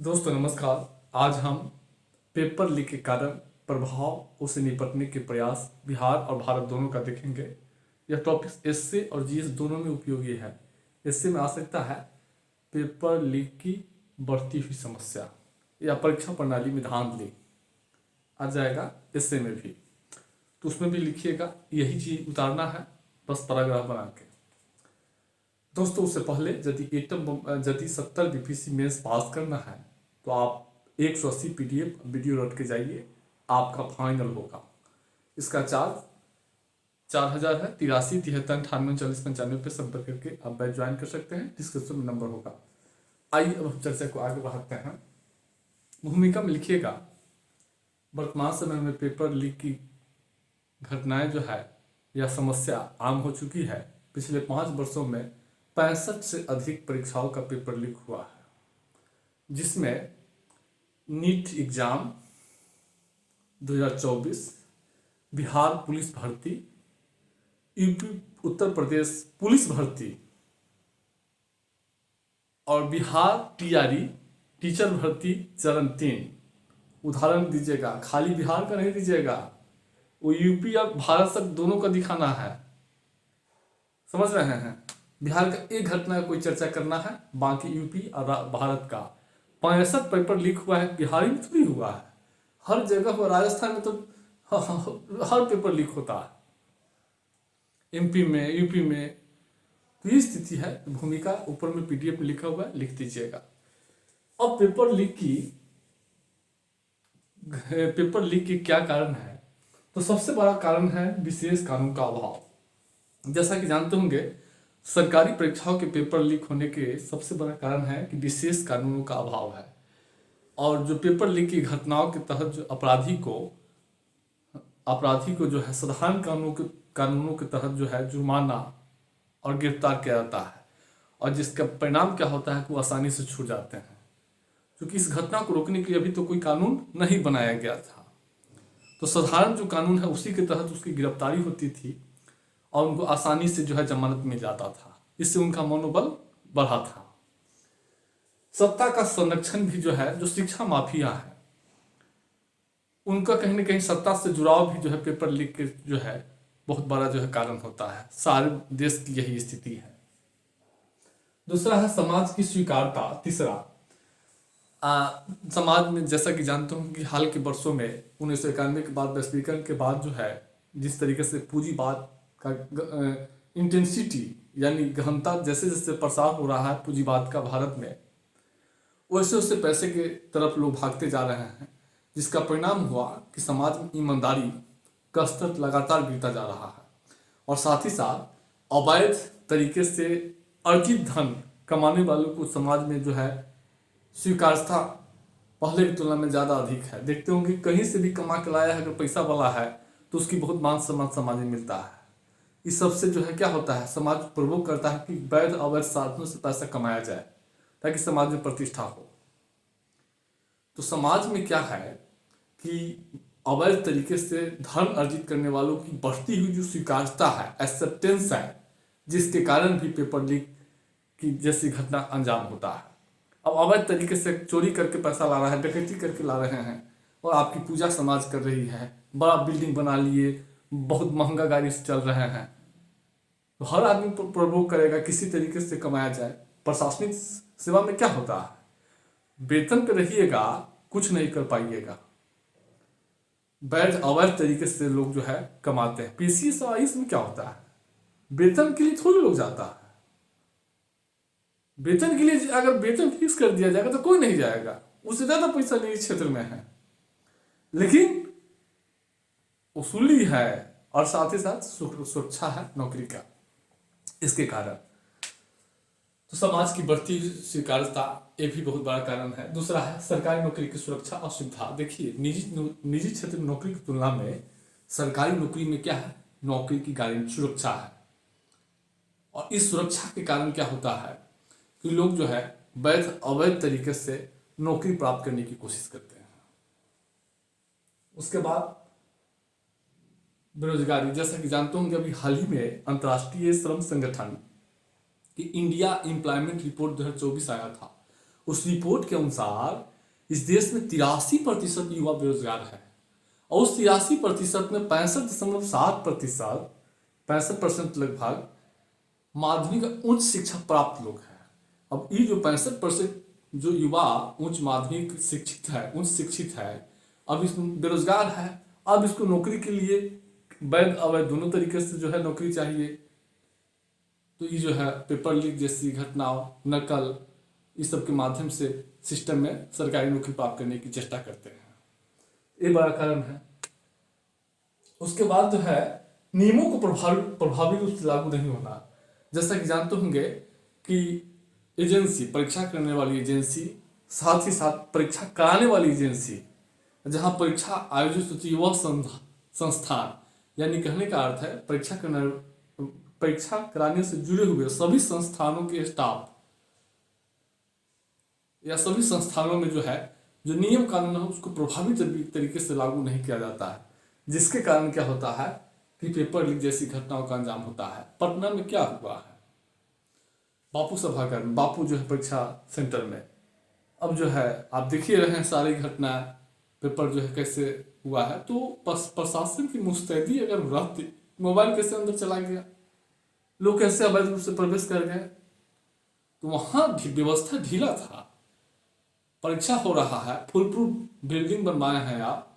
दोस्तों नमस्कार। आज हम पेपर लीक के कारण प्रभाव उसे निपटने के प्रयास बिहार और भारत दोनों का देखेंगे। यह टॉपिक एसए और जीएस दोनों में उपयोगी है। एसए में आ सकता है पेपर लीक की बढ़ती हुई समस्या या परीक्षा प्रणाली में धांधली आ जाएगा। एसए में भी तो उसमें भी लिखिएगा, यही चीज उतारना है बस पैराग्राफ बना के। दोस्तों उससे पहले यदि 70 बीपीसी मेंस पास करना है तो आप 180 पीडीएफ वीडियो रट के जाइए, आपका फाइनल होगा। इसका चार्ज 4000 है। 83 73 98 40 95 पे संपर्क करके आप बैच ज्वाइन कर सकते हैं। डिस्क्रिप्शन में नंबर होगा। आइए अब हम चर्चा को आगे बढ़ाते हैं। भूमिका में लिखिएगा, वर्तमान समय में पेपर लीक की घटनाएं जो है यह समस्या आम हो चुकी है। पिछले 5 वर्षों में 65 से अधिक परीक्षाओं का पेपर लीक हुआ है, जिसमें नीट एग्जाम 2024, बिहार पुलिस भर्ती, यूपी उत्तर प्रदेश पुलिस भर्ती और बिहार टीआरई टीचर भर्ती चरण 3। उदाहरण दीजिएगा, खाली बिहार का नहीं दीजिएगा, वो यूपी और भारत तक दोनों का दिखाना है। समझ रहे हैं? बिहार का एक घटना का कोई चर्चा करना है, बाकी यूपी और भारत का। 65 पेपर लीक हुआ है, बिहार में तो नहीं हुआ है, हर जगह हुआ। राजस्थान में तो हर पेपर लीक होता है, एमपी में, यूपी में। तो ये स्थिति है। भूमिका ऊपर में पीडीएफ में लिखा हुआ है, लिख दीजिएगा। अब पेपर लीक के क्या कारण है? तो सबसे बड़ा कारण है विशेष कानून का अभाव। जैसा कि जानते होंगे, सरकारी परीक्षाओं के पेपर लीक होने के सबसे बड़ा कारण है कि विशेष कानूनों का अभाव है। और जो पेपर लीक की घटनाओं के तहत जो अपराधी को जो है साधारण कानूनों के तहत जो है जुर्माना और गिरफ्तार किया जाता है, और जिसका परिणाम क्या होता है कि वो आसानी से छूट जाते हैं। क्योंकि इस घटना को रोकने के लिए अभी तो कोई कानून नहीं बनाया गया था, तो साधारण जो कानून है उसी के तहत उसकी गिरफ्तारी होती थी और उनको आसानी से जो है जमानत मिल जाता था। इससे उनका मनोबल बढ़ा था। सत्ता का संरक्षण भी जो है, जो शिक्षा माफिया है उनका कहीं ना कहीं सत्ता से जुड़ाव भी जो है पेपर लीक के जो है बहुत बड़ा जो है कारण होता है। सारे देश की यही स्थिति है। दूसरा है समाज की स्वीकारता। तीसरा, समाज में जैसा कि जानते हो कि हाल के वर्षों में 1991 के बाद, वैश्वीकरण के बाद जो है जिस तरीके से पूंजीवाद का इंटेंसिटी यानी गहनता जैसे जैसे प्रसार हो रहा है पूंजीवाद का भारत में, वैसे वैसे पैसे के तरफ लोग भागते जा रहे हैं, जिसका परिणाम हुआ कि समाज में ईमानदारी का स्तर लगातार गिरता जा रहा है। और साथ ही साथ अवैध तरीके से अर्जित धन कमाने वालों को समाज में जो है स्वीकारता पहले की तुलना में ज़्यादा अधिक है। देखते होंगे कहीं से भी कमा के लाया है, अगर पैसा वाला है तो उसकी बहुत मान सम्मान समाज में मिलता है। इस सबसे जो है क्या होता है, समाज प्रवोक करता है कि वैध अवैध साधनों से पैसा कमाया जाए ताकि समाज में प्रतिष्ठा हो। तो समाज में क्या है कि अवैध तरीके से धन अर्जित करने वालों की बढ़ती हुई जो स्वीकार्यता है, एक्सेप्टेंस है, जिसके कारण भी पेपर लीक की जैसी घटना अंजाम होता है। अब अवैध तरीके से चोरी करके पैसा ला रहा है, डकैती करके ला रहे हैं और आपकी पूजा समाज कर रही है, बड़ा बिल्डिंग बना लिए, बहुत महंगा गाड़ी से चल रहे हैं, तो हर आदमी प्रवोक करेगा किसी तरीके से कमाया जाए। प्रशासनिक सेवा में क्या होता है, वेतन पे रहिएगा कुछ नहीं कर पाइएगा। वैध अवैध तरीके से लोग जो है कमाते हैं। पीसीएस और आईएएस में क्या होता है, वेतन के लिए थोड़ी लोग जाता है। वेतन के लिए अगर वेतन फिक्स कर दिया जाएगा तो कोई नहीं जाएगा, उससे ज्यादा पैसा निजी क्षेत्र में है, लेकिन वसूली है और साथ ही साथ सुरक्षा है नौकरी का। इसके कारण तो समाज की बढ़ती स्वीकार्यता एक भी बहुत बड़ा कारण है। दूसरा है सरकारी नौकरी की सुरक्षा और सुविधा। देखिए निजी क्षेत्र में नौकरी की तुलना में सरकारी नौकरी में क्या है, नौकरी की गारंटी सुरक्षा है। और इस सुरक्षा के कारण क्या होता है कि लोग जो है वैध अवैध तरीके से नौकरी प्राप्त करने की कोशिश करते हैं। उसके बाद बेरोजगारी। जैसा कि जानते होंगे अभी हाल ही में अंतर्राष्ट्रीय श्रम संगठन की इंडिया एम्प्लॉयमेंट रिपोर्ट 2024 आया था। उस रिपोर्ट के अनुसार इस देश में 83% युवा बेरोजगार है और उस 83% में 65.7%, 65% लगभग माध्यमिक उच्च शिक्षा प्राप्त लोग हैं। अब ये जो 65% जो युवा उच्च माध्यमिक शिक्षित है, उच्च शिक्षित है, अब इसमें बेरोजगार है। अब इसको नौकरी के लिए वैध अवैध दोनों तरीके से जो है नौकरी चाहिए। तो ये जो है पेपर लीक जैसी घटनाओं, नकल, इस सब के माध्यम से सिस्टम में सरकारी नौकरी प्राप्त करने की चेष्टा करते हैं। ये बड़ा कारण है। उसके बाद जो है नियमों को प्रभावी रूप से लागू नहीं होना। जैसा कि जानते होंगे कि एजेंसी, परीक्षा करने वाली एजेंसी, साथ ही साथ परीक्षा कराने वाली एजेंसी, जहां परीक्षा आयोजित होती है वह संस्थान, यानी कहने का अर्थ है परीक्षा कराने से जुड़े हुए सभी संस्थानों के स्टाफ या सभी संस्थानों में जो है जो नियम कानून है उसको प्रभावी तरीके से लागू नहीं किया जाता है, जिसके कारण क्या होता है कि पेपर लीक जैसी घटनाओं का अंजाम होता है। पटना में क्या हुआ है, बापू सभागार में, बापू जो है परीक्षा सेंटर में, अब जो है आप देख ही रहे हैं सारी घटना, पेपर जो है कैसे हुआ है। तो प्रशासन की मुस्तैदी अगर रहती, मोबाइल कैसे अंदर चला गया, लोग कैसे अवैध रूप से प्रवेश कर गए, तो वहां व्यवस्था ढीला था। परीक्षा हो रहा है, फुल प्रूफ बिल्डिंग बनवाए हैं आप,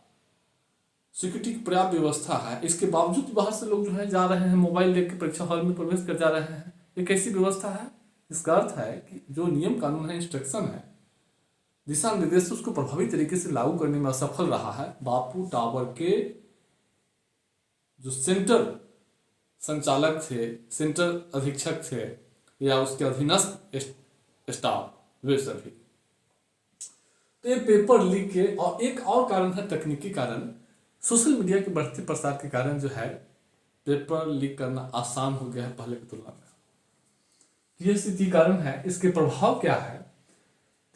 सिक्योरिटी की पर्याप्त व्यवस्था है, इसके बावजूद बाहर से लोग जो है जा रहे हैं, मोबाइल लेकर परीक्षा हॉल में प्रवेश कर जा रहे हैं। ये कैसी व्यवस्था है? इसका अर्थ है कि जो नियम कानून है, इंस्ट्रक्शन है, दिशा निर्देश, उसको प्रभावी तरीके से लागू करने में असफल रहा है। बापू टावर के जो सेंटर संचालक थे, सेंटर अधीक्षक थे या उसके अधीनस्थ स्टाफ, वे सभी। तो ये पेपर लीक के और एक और कारण है तकनीकी कारण, सोशल मीडिया के बढ़ते प्रसार के कारण जो है पेपर लीक करना आसान हो गया है पहले की तुलना में। यह स्थिति कारण है। इसके प्रभाव क्या है?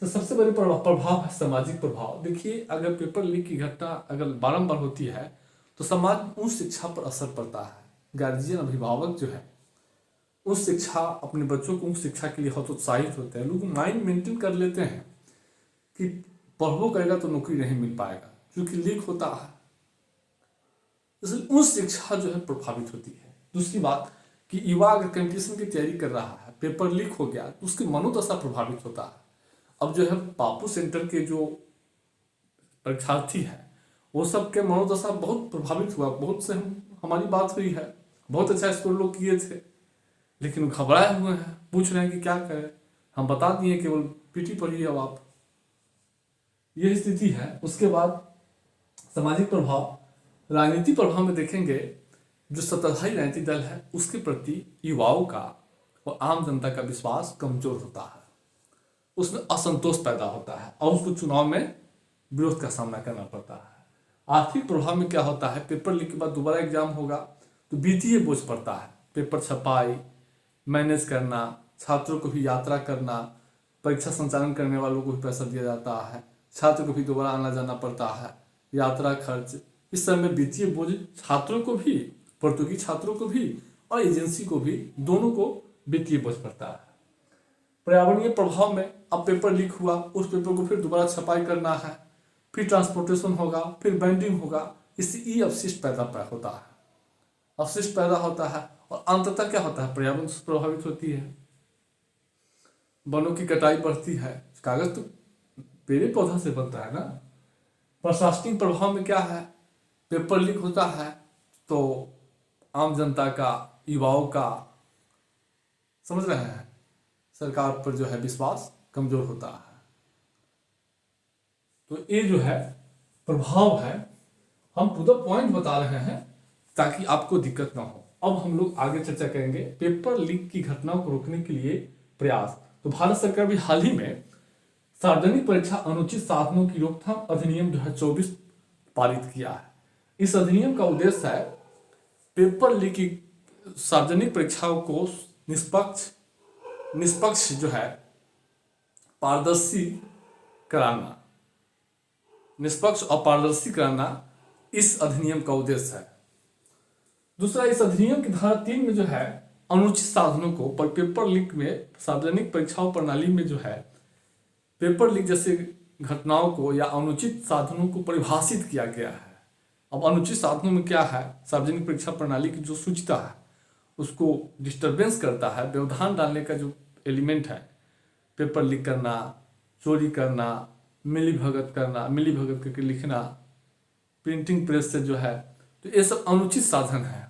तो सबसे बड़ी प्रभाव है सामाजिक प्रभाव। देखिए, अगर पेपर लीक की घटना अगर बारंबार होती है तो समाज उस शिक्षा पर असर पड़ता है। गार्जियन, अभिभावक जो है उस शिक्षा, अपने बच्चों को उस शिक्षा के लिए हतोत्साहित होते हैं। लोग माइंड मेंटेन कर लेते हैं कि पढ़ो करेगा तो नौकरी नहीं मिल पाएगा, क्योंकि लीक होता है, इसलिए उस शिक्षा जो है प्रभावित होती है। दूसरी बात कि युवा अगर कंपटीशन की तैयारी कर रहा है, पेपर लीक हो गया तो उसकी मनोदशा प्रभावित होता है। अब जो है बापू सेंटर के जो परीक्षार्थी है वो सब के मनोदशा बहुत प्रभावित हुआ। बहुत से हमारी बात हुई है, बहुत अच्छा स्कोर लोग किए थे, लेकिन घबराए हुए हैं, पूछ रहे हैं कि क्या करें। हम बता दिए केवल पीटी पढ़िए अब आप, यह स्थिति है। उसके बाद सामाजिक प्रभाव, राजनीति प्रभाव में देखेंगे, जो सत्ताधारी राजनीतिक दल है उसके प्रति युवाओं का और आम जनता का विश्वास कमजोर होता है, उसमें असंतोष पैदा होता है और उसको चुनाव में विरोध का सामना करना पड़ता है। आर्थिक प्रभाव में क्या होता है, पेपर लीक के बाद दोबारा एग्जाम होगा तो वित्तीय बोझ पड़ता है। पेपर छपाई, मैनेज करना, छात्रों को भी यात्रा करना, परीक्षा संचालन करने वालों को भी पैसा दिया जाता है, छात्र को भी दोबारा आना जाना पड़ता है, यात्रा खर्च, इस समय वित्तीय बोझ छात्रों को भी, प्रतियोगी छात्रों को भी और एजेंसी को भी, दोनों को वित्तीय बोझ पड़ता है। पर्यावरणीय प्रभाव में अब पेपर लीक हुआ, उस पेपर को फिर दोबारा छपाई करना है, फिर ट्रांसपोर्टेशन होगा, फिर बाइंडिंग होगा, इससे ई अपशिष्ट पैदा होता है, अपशिष्ट पैदा होता है और अंततः क्या होता है, पर्यावरण से प्रभावित होती है, वनों की कटाई बढ़ती है। कागज तो पेड़ पौधा से बनता है ना। प्रशासनिक प्रभाव में क्या है, पेपर लीक होता है तो आम जनता का, युवाओं का, समझ रहे हैं, सरकार पर जो है विश्वास कमजोर होता है। तो ये जो है प्रभाव है, हम टू द पॉइंट बता रहे हैं ताकि आपको दिक्कत ना हो। अब हम लोग आगे चर्चा करेंगे पेपर लीक की घटनाओं को रोकने के लिए प्रयास। तो भारत सरकार भी हाल ही में सार्वजनिक परीक्षा अनुचित साधनों की रोकथाम अधिनियम 2024 पारित किया है। इस अधिनियम का उद्देश्य है पेपर लीक की, सार्वजनिक परीक्षाओं को निष्पक्ष जो है पारदर्शी कराना, निष्पक्ष और पारदर्शी कराना इस अधिनियम का उद्देश्य है। दूसरा, इस अधिनियम की धारा 3 में जो है अनुचित साधनों को पेपर लीक में, सार्वजनिक परीक्षाओं प्रणाली में जो है पेपर लीक जैसे घटनाओं को या अनुचित साधनों को परिभाषित किया गया है। अब अनुचित साधनों में क्या है, सार्वजनिक परीक्षा प्रणाली की जो सूचिता है उसको डिस्टरबेंस करता है, व्यवधान डालने का जो एलिमेंट है, पेपर लीक करना, चोरी करना, मिलीभगत करके लिखना, प्रिंटिंग प्रेस से जो है, तो ये सब अनुचित साधन है।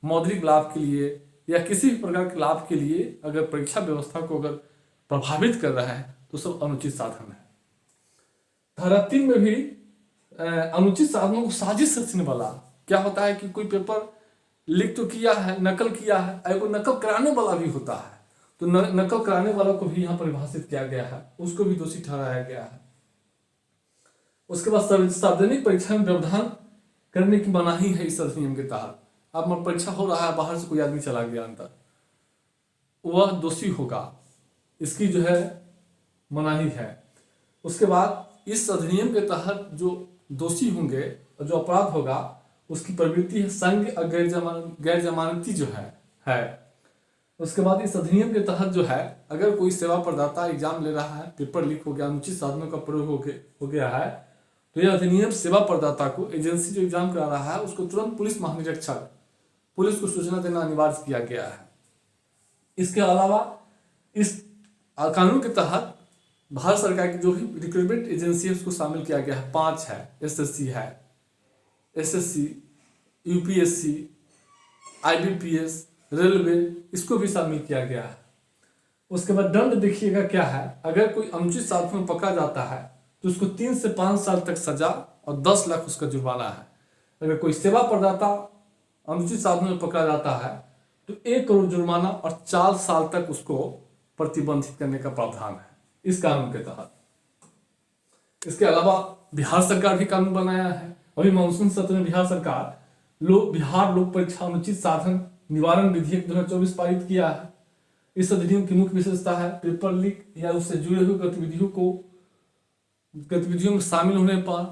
मौद्रिक लाभ के लिए या किसी भी प्रकार के लाभ के लिए अगर परीक्षा व्यवस्था को अगर प्रभावित कर रहा है तो सब अनुचित साधन है। धारा 3 में भी अनुचित साधनों को साजिश रचने वाला क्या होता है कि कोई पेपर लीक तो किया है, नकल किया है, एगो नकल कराने वाला भी होता है, तो नकल कराने वाला को भी यहाँ परिभाषित किया गया है, उसको भी दोषी ठहराया गया है। उसके बाद सार्वजनिक परीक्षा में व्यवधान करने की मनाही है इस अधिनियम के तहत। अब परीक्षा हो रहा है, बाहर से कोई आदमी चला गया अंदर, वह दोषी होगा, इसकी जो है मनाही है। उसके बाद इस अधिनियम के तहत जो दोषी होंगे और जो अपराध होगा उसकी प्रवृत्ति है संघ और गैर जमानती जो है। उसके बाद इस अधिनियम के तहत जो है, अगर कोई सेवा प्रदाता एग्जाम ले रहा है, पेपर लीक हो गया, अनुचित साधनों का प्रयोग हो गया है, तो यह अधिनियम सेवा प्रदाता को, एजेंसी जो एग्जाम करा रहा है उसको तुरंत पुलिस महानिरीक्षक, पुलिस को सूचना देना अनिवार्य किया गया है। इसके अलावा इस कानून के तहत भारत सरकार की जो भी रिक्रूटमेंट एजेंसी है उसको शामिल किया गया है। 5 है, एसएससी है, एसएससी, यूपीएससी, आईबीपीएस, रेलवे, इसको भी शामिल किया गया है। उसके बाद दंड देखिएगा क्या है, अगर कोई अनुचित साधन में पकड़ा जाता है तो उसको 3 से 5 साल तक सजा और 10 लाख उसका जुर्माना है। अगर कोई सेवा प्रदाता अनुचित साधनों में पकड़ा जाता है तो 1 करोड़ जुर्माना और 4 साल तक उसको प्रतिबंधित करने का प्रावधान है इस कानून के तहत। इसके अलावा बिहार सरकार भी कानून बनाया है। अभी मानसून सत्र में बिहार सरकार बिहार लोक परीक्षा अनुचित साधन निवारण विधेयक 2024 पारित किया है। इस अधिनियम की मुख्य विशेषता है पेपर लीक या उससे जुड़े हुए गतिविधियों में शामिल होने पर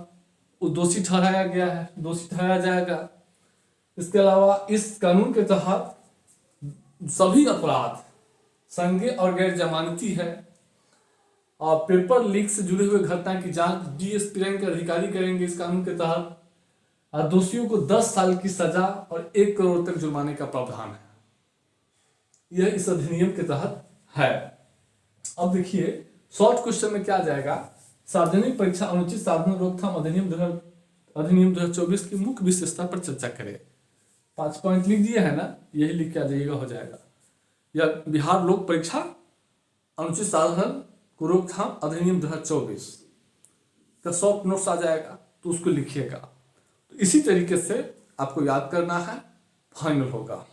वो दोषी ठहराया गया है, दोषी ठहराया जाएगा। इसके अलावा इस कानून के तहत सभी अपराध संज्ञेय और गैर जमानती है और पेपर लीक से जुड़े हुए घटना की जांच डीएसपी रैंक के अधिकारी करेंगे इस कानून के तहत। और दोषियों को 10 साल की सजा और 1 करोड़ तक जुर्माने का प्रावधान है, यह इस अधिनियम के तहत है। अब देखिए शॉर्ट क्वेश्चन में क्या जाएगा, सार्वजनिक परीक्षा अनुचित साधनों रोकथाम अधिनियम 2024 की मुख्य विशेषता पर चर्चा करें। 5 पॉइंट लिख दिए है ना, यही लिख के आ जाइएगा, हो जाएगा। या बिहार लोक परीक्षा अनुचित साधन को रोकथाम अधिनियम 2024 का शॉर्ट नोट्स आ जाएगा, तो उसको लिखिएगा। तो इसी तरीके से आपको याद करना है, फाइनल होगा।